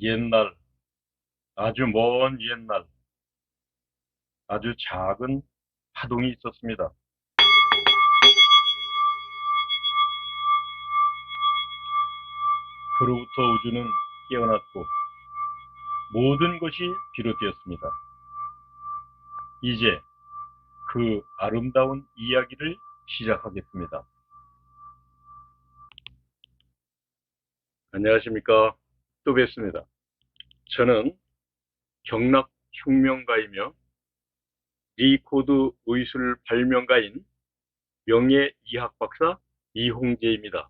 옛날, 아주 먼 옛날, 아주 작은 파동이 있었습니다. 그로부터 우주는 깨어났고 모든 것이 비롯되었습니다. 이제 그 아름다운 이야기를 시작하겠습니다. 안녕하십니까? 또 뵙습니다. 저는 경락혁명가이며 리코드 의술 발명가인 명예이학 박사 이홍재입니다.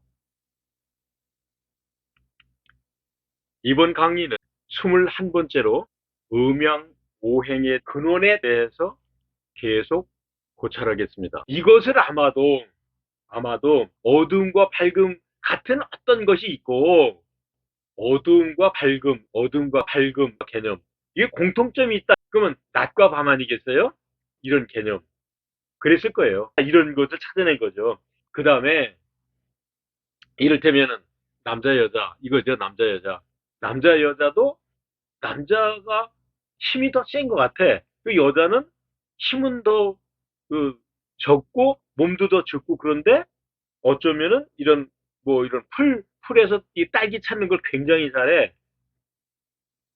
이번 강의는 21번째로 음양오행의 근원에 대해서 계속 고찰하겠습니다. 이것을 아마도 어두움과 밝음 같은 어떤 것이 있고 어두움과 밝음 개념, 이게 공통점이 있다. 그러면 낮과 밤 아니겠어요? 이런 개념. 그랬을 거예요. 이런 것을 찾아낸 거죠. 그 다음에 이를테면은 남자 여자 이거죠. 남자 여자. 남자 여자도 남자가 힘이 더 센 것 같아. 그 여자는 힘은 더 적고 몸도 더 적고, 그런데 어쩌면은 이런 풀에서 이 딸기 찾는 걸 굉장히 잘해.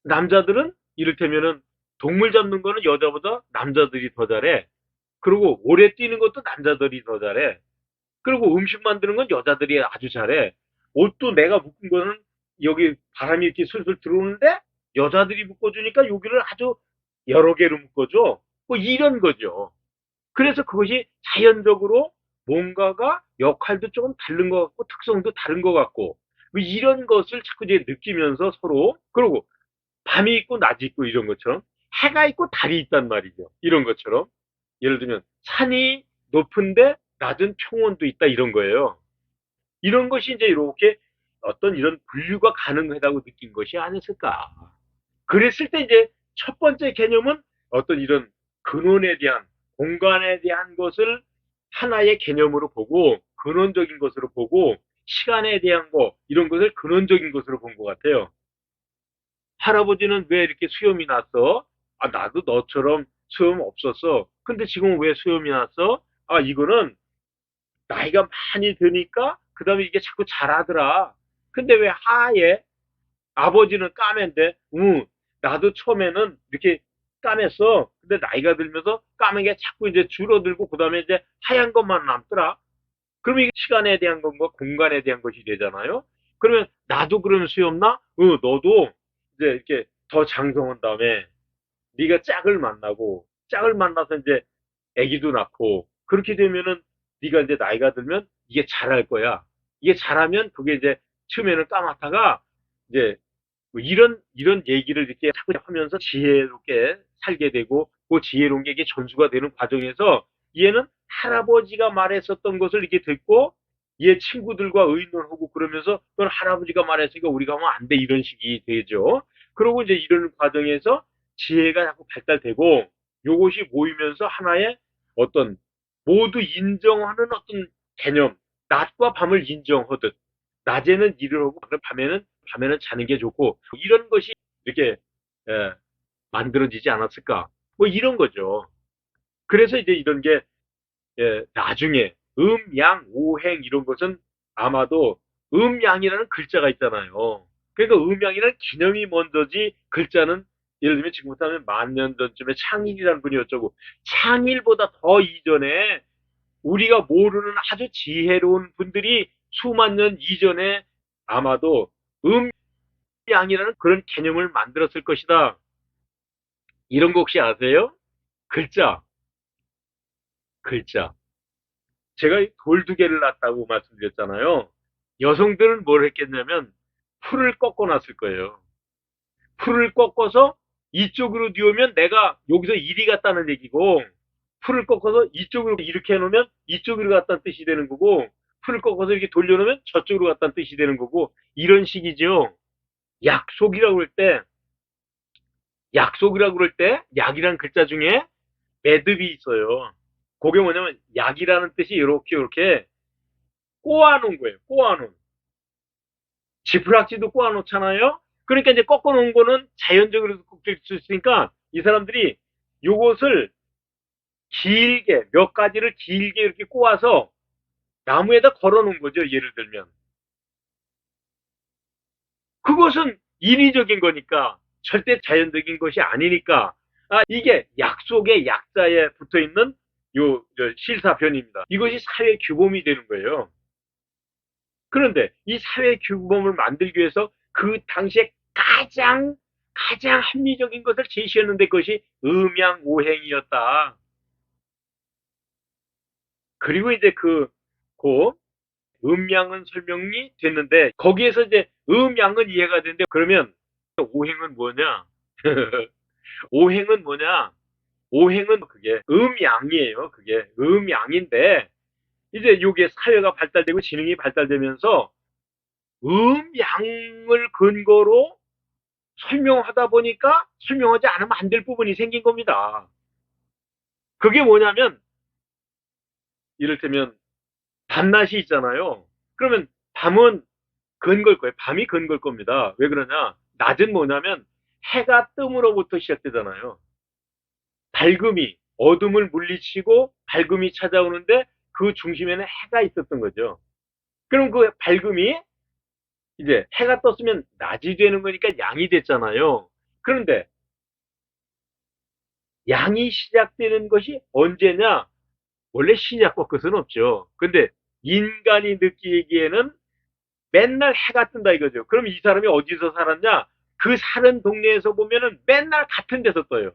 남자들은 이를테면은 동물 잡는 거는 여자보다 남자들이 더 잘해. 그리고 오래 뛰는 것도 남자들이 더 잘해. 그리고 음식 만드는 건 여자들이 아주 잘해. 옷도 내가 묶은 거는 여기 바람이 이렇게 술술 들어오는데 여자들이 묶어주니까 여기를 아주 여러 개로 묶어줘. 뭐 이런 거죠. 그래서 그것이 자연적으로 뭔가가 역할도 조금 다른 것 같고 특성도 다른 것 같고 뭐 이런 것을 자꾸 이제 느끼면서 서로, 그리고 밤이 있고 낮이 있고 이런 것처럼 해가 있고 달이 있단 말이죠. 이런 것처럼 예를 들면 산이 높은데 낮은 평원도 있다 이런 거예요. 이런 것이 이제 이렇게 어떤 이런 분류가 가능하다고 느낀 것이 아니었을까. 그랬을 때 이제 첫 번째 개념은 어떤 이런 근원에 대한, 공간에 대한 것을 하나의 개념으로 보고 근원적인 것으로 보고 시간에 대한 거 이런 것을 근원적인 것으로 본 것 같아요. 할아버지는 왜 이렇게 수염이 났어? 아, 나도 너처럼 수염 없었어. 근데 지금 왜 수염이 났어? 아, 이거는 나이가 많이 드니까 그 다음에 이게 자꾸 자라더라. 근데 왜 하얘? 아버지는 까맨데, 응, 나도 처음에는 이렇게 까맸어. 근데 나이가 들면서 까맨 게 자꾸 이제 줄어들고, 그 다음에 이제 하얀 것만 남더라. 그러면 이게 시간에 대한 건가, 공간에 대한 것이 되잖아요. 그러면 나도 그러면 수염나? 응, 너도 이제 이렇게 더 장성한 다음에 네가 짝을 만나서 이제 아기도 낳고, 그렇게 되면은 네가 이제 나이가 들면 이게 자랄 거야. 이게 자라면 그게 이제 처음에는 까맣다가 이제 뭐 이런 얘기를 이렇게 자꾸 하면서 지혜롭게 살게 되고, 그 지혜로운 게 이게 전수가 되는 과정에서 얘는 할아버지가 말했었던 것을 이렇게 듣고 얘 친구들과 의논하고 그러면서 그건 할아버지가 말했으니까 우리가 하면 안 돼 이런 식이 되죠. 그리고 이제 이런 과정에서 지혜가 자꾸 발달되고 요것이 모이면서 하나의 어떤 모두 인정하는 어떤 개념, 낮과 밤을 인정하듯 낮에는 일을 하고 밤에는 자는 게 좋고 이런 것이 이렇게 예, 만들어지지 않았을까? 뭐 이런 거죠. 그래서 이제 이런 게 나중에 음양 오행 이런 것은 아마도 음양이라는 글자가 있잖아요. 그러니까 음양이라는 기념이 먼저지 글자는, 예를 들면 지금부터 하면 10,000년 전쯤에 창일이라는 분이 어쩌고, 창일보다 더 이전에 우리가 모르는 아주 지혜로운 분들이 수만 년 이전에 아마도 음양이라는 그런 개념을 만들었을 것이다. 이런 거 혹시 아세요? 글자, 글자. 제가 돌 두 개를 놨다고 말씀드렸잖아요. 여성들은 뭘 했겠냐면 풀을 꺾어 놨을 거예요. 풀을 꺾어서 이쪽으로 뉘우면 내가 여기서 이리 갔다는 얘기고, 풀을 꺾어서 이쪽으로 이렇게 해놓으면 이쪽으로 갔다는 뜻이 되는 거고, 풀을 꺾어서 이렇게 돌려놓으면 저쪽으로 갔다는 뜻이 되는 거고, 이런 식이죠. 약속이라고 그럴 때, 약속이라고 그럴 때, 약이라는 글자 중에 매듭이 있어요. 그게 뭐냐면, 약이라는 뜻이 이렇게 꼬아놓은 거예요. 꼬아놓은. 지푸락지도 꼬아놓잖아요. 그러니까 이제 꺾어 놓은 거는 자연적으로 꺾일 수 있으니까 이 사람들이 요것을 길게, 몇 가지를 길게 이렇게 꼬아서 나무에다 걸어 놓은 거죠. 예를 들면. 그것은 인위적인 거니까 절대 자연적인 것이 아니니까 이게 약속의 약자에 붙어 있는 실사변입니다. 이것이 사회 규범이 되는 거예요. 그런데 이 사회 규범을 만들기 위해서 그 당시에 가장 합리적인 것을 제시했는데 그것이 음양오행이었다. 그리고 이제 그 음양은 설명이 됐는데 거기에서 이제 음양은 이해가 되는데 그러면 오행은 뭐냐? 오행은 뭐냐? 오행은 그게 음양이에요. 그게 음양인데 이제 이게 사회가 발달되고 지능이 발달되면서 음양을 근거로 설명하다 보니까 설명하지 않으면 안 될 부분이 생긴 겁니다. 그게 뭐냐면 이를테면 밤낮이 있잖아요. 그러면 밤은 근걸 거예요. 밤이 근걸 겁니다. 왜 그러냐? 낮은 뭐냐면 해가 뜸으로부터 시작되잖아요. 밝음이 어둠을 물리치고 밝음이 찾아오는데 그 중심에는 해가 있었던 거죠. 그럼 그 밝음이 이제 해가 떴으면 낮이 되는 거니까 양이 됐잖아요. 그런데 양이 시작되는 것이 언제냐? 원래 시작과 끝은 없죠. 근데 인간이 느끼기에는 맨날 해가 뜬다 이거죠. 그럼 이 사람이 어디서 살았냐? 그 사는 동네에서 보면은 맨날 같은 데서 떠요.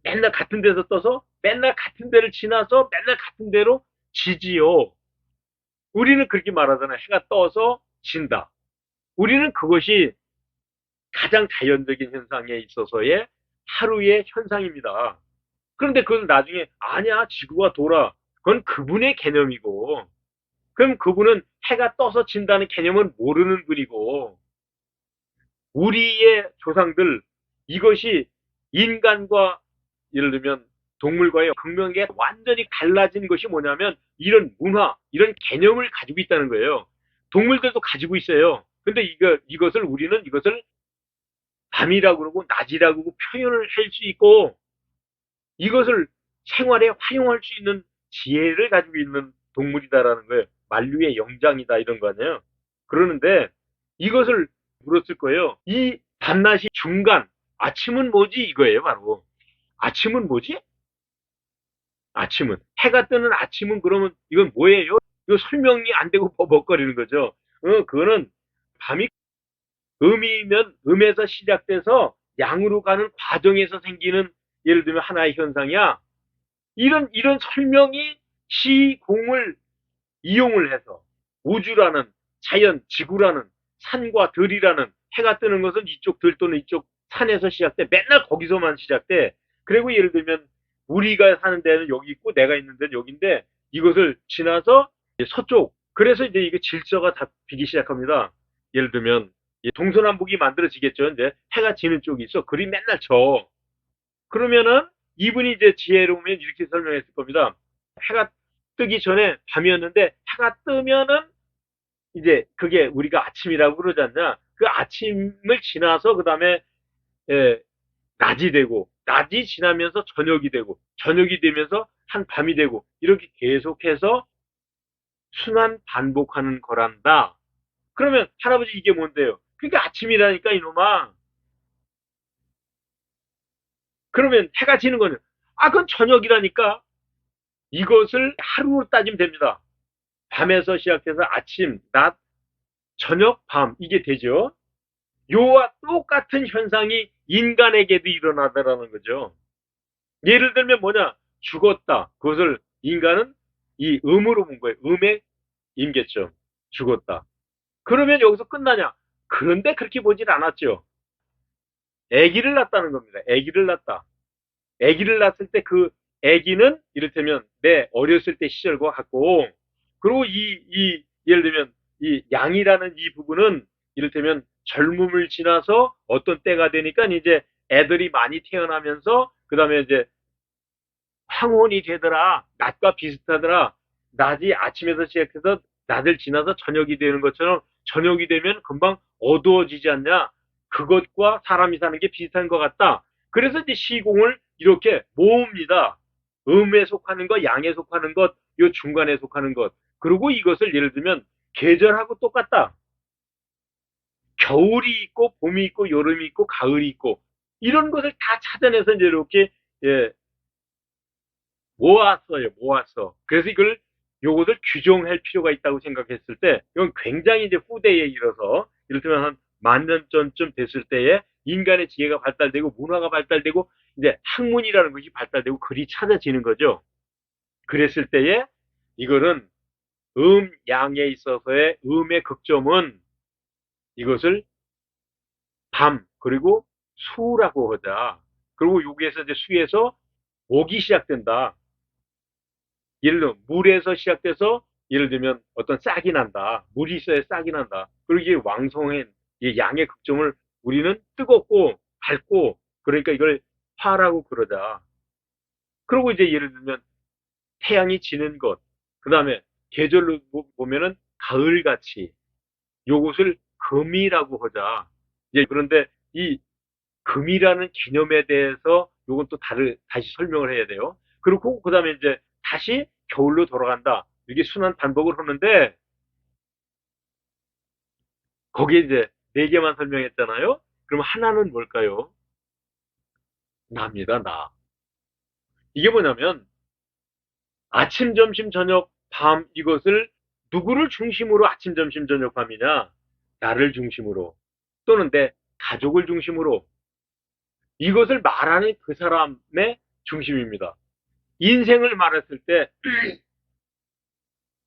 맨날 같은 데서 떠서 맨날 같은 데를 지나서 맨날 같은 데로 지지요. 우리는 그렇게 말하잖아요. 해가 떠서 진다. 우리는 그것이 가장 자연적인 현상에 있어서의 하루의 현상입니다. 그런데 그건 나중에 아니야 지구가 돌아. 그건 그분의 개념이고 그럼 그분은 해가 떠서 진다는 개념은 모르는 분이고 우리의 조상들 이것이 인간과 예를 들면 동물과의 극명하게 완전히 달라진 것이 뭐냐면 이런 문화, 이런 개념을 가지고 있다는 거예요. 동물들도 가지고 있어요. 근데 이것을 우리는 이것을 밤이라고 그러고 낮이라고 그러고 표현을 할 수 있고 이것을 생활에 활용할 수 있는 지혜를 가지고 있는 동물이다라는 거예요. 만류의 영장이다 이런 거 아니에요. 그러는데 이것을 물었을 거예요. 이 밤낮이 중간, 아침은 뭐지? 이거예요, 바로. 아침은 뭐지? 아침은. 해가 뜨는 아침은 그러면 이건 뭐예요? 이거 설명이 안 되고 버벅거리는 거죠. 그거는 밤이 음이면 음에서 시작돼서 양으로 가는 과정에서 생기는 예를 들면 하나의 현상이야. 이런 설명이 시공을 이용을 해서 우주라는 자연, 지구라는 산과 들이라는 해가 뜨는 것은 이쪽 들 또는 이쪽 산에서 시작돼. 맨날 거기서만 시작돼. 그리고 예를 들면 우리가 사는 데는 여기 있고 내가 있는 데는 여기인데 이것을 지나서 서쪽. 그래서 이제 이게 질서가 잡히기 시작합니다. 예를 들면 동서남북이 만들어지겠죠. 이제 해가 지는 쪽이 있어. 그리 맨날 져. 그러면은 이분이 이제 지혜로우면 이렇게 설명했을 겁니다. 해가 뜨기 전에 밤이었는데 해가 뜨면은 이제 그게 우리가 아침이라고 그러지 않냐. 그 아침을 지나서 그 다음에 낮이 되고 낮이 지나면서 저녁이 되고 저녁이 되면서 한 밤이 되고 이렇게 계속해서 순환 반복하는 거란다. 그러면 할아버지 이게 뭔데요? 그게 아침이라니까 이놈아. 그러면 해가 지는 거는 그건 저녁이라니까. 이것을 하루로 따지면 됩니다. 밤에서 시작해서 아침, 낮, 저녁, 밤 이게 되죠. 요와 똑같은 현상이 인간에게도 일어나더라는 거죠. 예를 들면 뭐냐? 죽었다. 그것을 인간은 이 음으로 본 거예요. 음에 임겠죠. 죽었다. 그러면 여기서 끝나냐? 그런데 그렇게 보질 않았죠. 아기를 낳았다는 겁니다. 아기를 낳았다. 아기를 낳았을 때 그 아기는 이를테면 내 어렸을 때 시절과 같고 그리고 예를 들면 이 양이라는 이 부분은 이를테면 젊음을 지나서 어떤 때가 되니까 이제 애들이 많이 태어나면서 그 다음에 이제 황혼이 되더라. 낮과 비슷하더라. 낮이 아침에서 시작해서 낮을 지나서 저녁이 되는 것처럼 저녁이 되면 금방 어두워지지 않냐? 그것과 사람이 사는 게 비슷한 것 같다. 그래서 이제 시공을 이렇게 모읍니다. 음에 속하는 것, 양에 속하는 것, 요 중간에 속하는 것. 그리고 이것을 예를 들면 계절하고 똑같다. 겨울이 있고 봄이 있고 여름이 있고 가을이 있고 이런 것을 다 찾아내서 이제 이렇게 예, 모았어요. 모았어. 그래서 이걸 요것을 규정할 필요가 있다고 생각했을 때 이건 굉장히 이제 후대에 이르러서 이를테면 한 만 년 전쯤 됐을 때에 인간의 지혜가 발달되고 문화가 발달되고 이제 학문이라는 것이 발달되고 글이 찾아지는 거죠. 그랬을 때에 이거는 양에 있어서의 음의 극점은 이것을 밤 그리고 수라고 하자. 그리고 여기에서 이제 수에서 목이 시작된다. 예를 들면 물에서 시작돼서 예를 들면 어떤 싹이 난다. 물이 있어야 싹이 난다. 그리고 이게 왕성한 이 양의 극점을 우리는 뜨겁고 밝고 그러니까 이걸 화라고 그러자. 그리고 이제 예를 들면 태양이 지는 것, 그 다음에 계절로 보면은 가을같이 요것을 금이라고 하자. 이제 그런데 이 금이라는 개념에 대해서 요건 또 다시 설명을 해야 돼요. 그리고 그 다음에 이제 다시 겨울로 돌아간다. 이게 순환 반복을 하는데 거기에 이제 네 개만 설명했잖아요. 그럼 하나는 뭘까요? 나입니다, 나. 이게 뭐냐면 아침, 점심, 저녁, 밤 이것을 누구를 중심으로 아침, 점심, 저녁, 밤이냐? 나를 중심으로 또는 내 가족을 중심으로 이것을 말하는 그 사람의 중심입니다. 인생을 말했을 때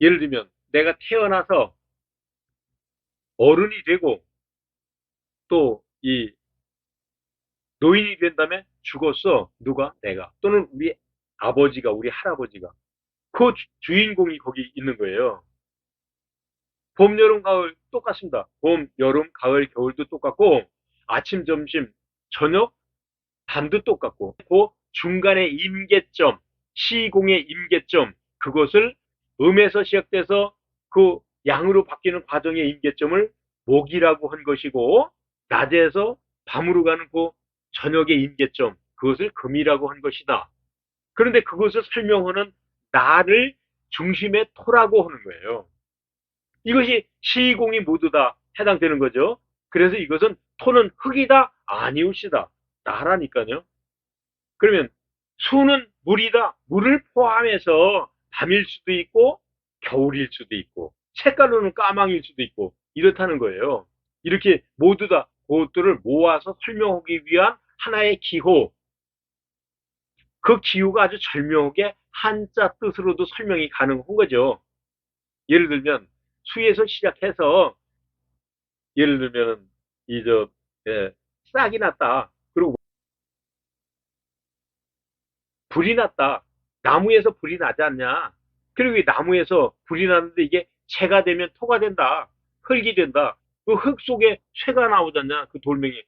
예를 들면 내가 태어나서 어른이 되고 또 이 노인이 된 다음에 죽었어. 누가? 내가. 또는 우리 아버지가, 우리 할아버지가. 그 주인공이 거기 있는 거예요. 봄, 여름, 가을 똑같습니다. 봄, 여름, 가을, 겨울도 똑같고 아침, 점심, 저녁, 밤도 똑같고 그 중간의 임계점, 시공의 임계점 그것을 음에서 시작돼서 그 양으로 바뀌는 과정의 임계점을 목이라고 한 것이고 낮에서 밤으로 가는 그 저녁의 임계점 그것을 금이라고 한 것이다. 그런데 그것을 설명하는 나를 중심의 토라고 하는 거예요. 이것이 시공이 모두 다 해당되는 거죠. 그래서 이것은 토는 흙이다? 아니웃이다. 나라니까요. 그러면 수는 물이다. 물을 포함해서 밤일 수도 있고 겨울일 수도 있고 색깔로는 까망일 수도 있고 이렇다는 거예요. 이렇게 모두 다 그것들을 모아서 설명하기 위한 하나의 기호. 그 기호가 아주 절묘하게 한자 뜻으로도 설명이 가능한 거죠. 예를 들면 수에서 시작해서 예를 들면 이저 예, 싹이 났다. 그리고 불이 났다. 나무에서 불이 나지 않냐? 그리고 이 나무에서 불이 나는데 이게 재가 되면 토가 된다. 흙이 된다. 그 흙 속에 쇠가 나오지 않냐? 그 돌멩이.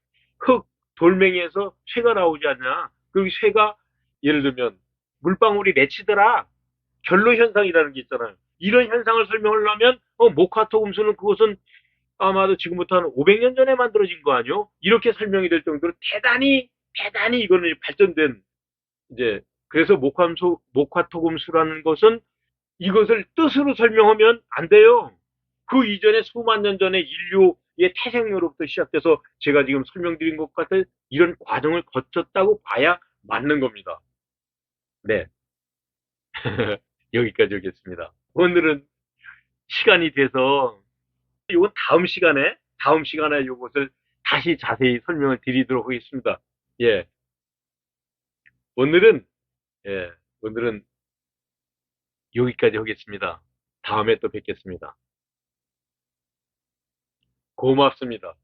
돌멩이에서 쇠가 나오지 않냐? 그 쇠가 예를 들면 물방울이 맺히더라. 결로 현상이라는 게 있잖아요. 이런 현상을 설명하려면 목화토금수는 그것은 아마도 지금부터 한 500년 전에 만들어진 거 아니요? 이렇게 설명이 될 정도로 대단히 이거는 발전된 이제 그래서 목화토금수라는 것은 이것을 뜻으로 설명하면 안 돼요. 그 이전에 수만 년 전에 인류의 태생로부터 시작돼서 제가 지금 설명드린 것 같은 이런 과정을 거쳤다고 봐야 맞는 겁니다. 네. 여기까지 하겠습니다. 오늘은 시간이 돼서 이건 다음 시간에 이것을 다시 자세히 설명을 드리도록 하겠습니다. 예. 오늘은 예, 오늘은 여기까지 하겠습니다. 다음에 또 뵙겠습니다. 고맙습니다.